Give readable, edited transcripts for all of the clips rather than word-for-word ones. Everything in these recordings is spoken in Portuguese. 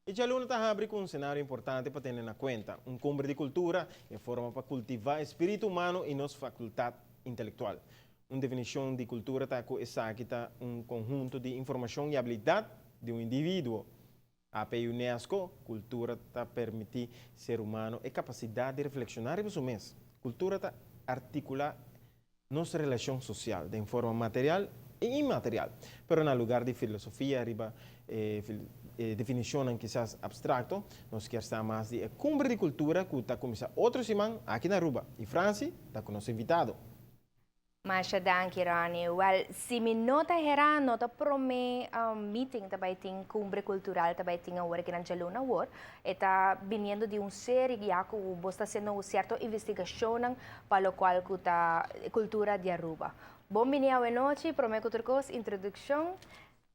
E já aluno está abrindo um cenário importante para ter em conta, um cumbre de cultura é forma para cultivar espírito humano e nossa faculdade intelectual. Uma definição de cultura está com essa que está um conjunto de informação e habilidade de um indivíduo. A UNESCO, cultura está permitir ser humano a capacidade de reflexionar sobre o mês. Cultura está articular nossa relação social de forma material e imaterial, pero no lugar de filosofia, arriba definição quizás abstracto, nós queremos estar mais de cumbre de cultura que está começando outro semana aqui na Aruba. E Franci está com nosso invitado. Masha danki Rani. Well, si mi nota hera nota prome meeting tabay ting cumbre cultural tabay ting awar que Luna war eta viniendo de série que ako bosta sendo un cierto investigación para lo cual kuta cultura de Aruba. Bom dia noche, prome kuturkos introduction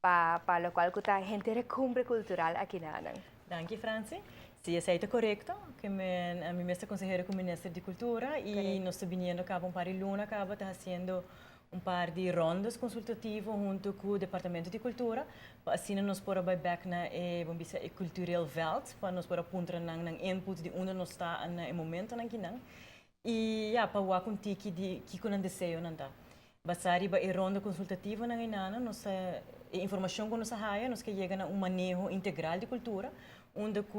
para lo cual kuta gente de cumbre cultural aqui na Anang. Danke, Franci. Sim, aceita correto, que a minha mestra consejera com o Ministro de Cultura e nós estamos vindo acaba par de luna acaba está fazendo par de rondas consultativas junto com o Departamento de Cultura para assim nós podemos back na cultural veld para nós podemos apontar na input de onde nós está no momento na Guiné e para o com tiki de que com desejo nanda basari ba ronda consultativa na Guiné nós informação que nós haya nós que chega na manejo integral de cultura onde que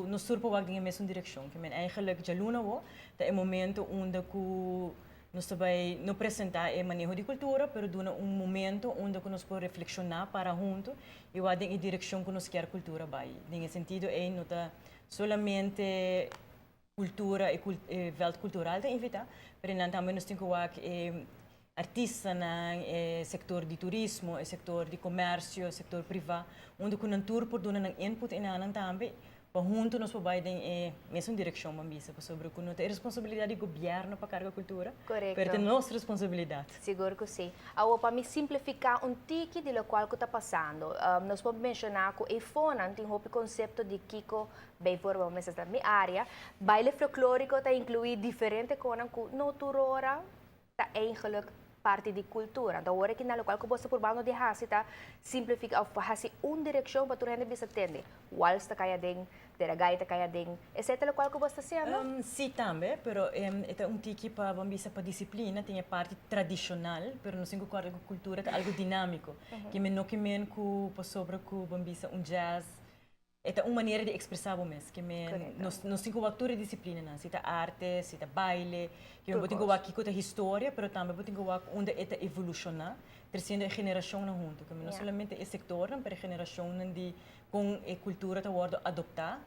nos surpowag dingen mesma direção que men eigenlijk já luna wo é momento onde que nós também não apresentar é manejo de cultura pero duna momento onde que nós podemos reflexionar para junto e o adem direção que nós quer cultura vai nesse sentido é nota solamente cultura e veld cultural te invitar pero não também nós temos que artistas no setor de turismo, no setor de comércio, no setor privado, onde com tour por donar input e nan também, para junto nós podemos mesma direção mambisa sobre que não tem responsabilidade do governo para carga cultura, Correto. mas é nossa responsabilidade. Seguro que sim. Agora, para me simplificar tique de lo qual que está passando, nós podemos mencionar que o IFONAN tem o conceito de Kiko, bem forma, mas esta minha área, baile folclórico está incluído diferente coisas que não turora, está eigenlijk parte de cultura. Então, agora que na local que você por bando de hasi tá simplifica ou hasi direção para tu rende bisa tende. Wals ta kaya ding, deragay ta kaya ding. Etc. local que você sendo? Sim, também, pero é tiki para bambisa para disciplina, tem a parte tradicional, pero no singo a cultura é algo dinâmico. Que men no que men ku pa sobre ku bambisa jazz. É uma maneira de expressar o mês, que nós temos cultura e disciplina, não? Se arte, se baile, que eu tenho aqui com a história, mas também tenho onde é evolucionar, terceira geração não junto, que não somente é sector, mas a geração de com a cultura tá word adotar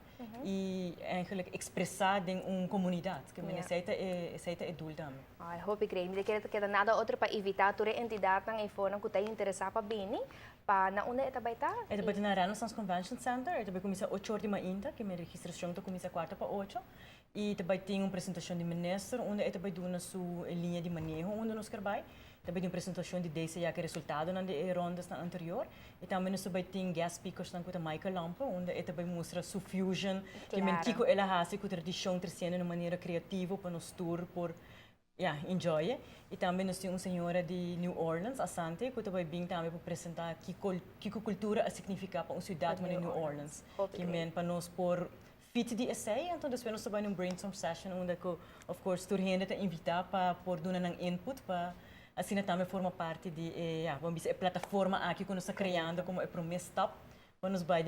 e eigenlijk expressar em uma comunidade, que aceita é doel também. I hope que me queda nada outro para evitar toda entidade na iPhone que está interessada para bem, para na onde é tabaita? É tabaita na Renaissance Convention Center, é tabaita começa 8 horas de manhã, que minha registração tá começa 4 para 8, e tabaita tem uma apresentação de ministro, onde é tabaita na sua linha de manejo, onde nós queremos. Também tem uma apresentação de 10 já que resultado nas rondas anterior. E também nós também tem guest speakers com o Michael Lampo, onde ele também mostra sua fusion, que mentiko ela hace com a tradição trazendo de maneira criativa para nos tour por enjoy. E também nós temos uma senhora de New Orleans, Asante, que também vem também para apresentar que cultura significa para uma cidade de New Orleans. Que men para nós por fit de essay, então nós vamos também um brainstorm session onde of course tour gente te invitar para por dar um input para assim também forma parte de vamos dizer, a plataforma aqui que nós estamos criando como é para um stop para nos dar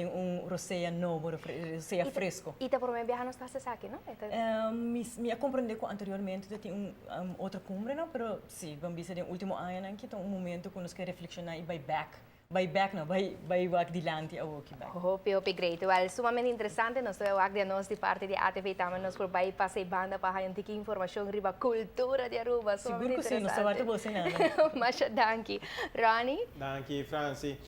roceia novo, roceia fresco. E tá por mim viajar nos passos aqui, não? Me compreender que anteriormente tem outra cumbre, não? Mas sim, vamos dizer, no último ano aqui tem momento que nós queremos reflexionar e vai wag dilante ao aqui back. Hope great. Well, sumamente interessante nós wag de nós de parte de ATV também nós por vai passei banda para a que informação riba cultura de Aruba. Seguro que sim, nós sabemos você nada. Mas danke. Ronnie? Danke, Franci.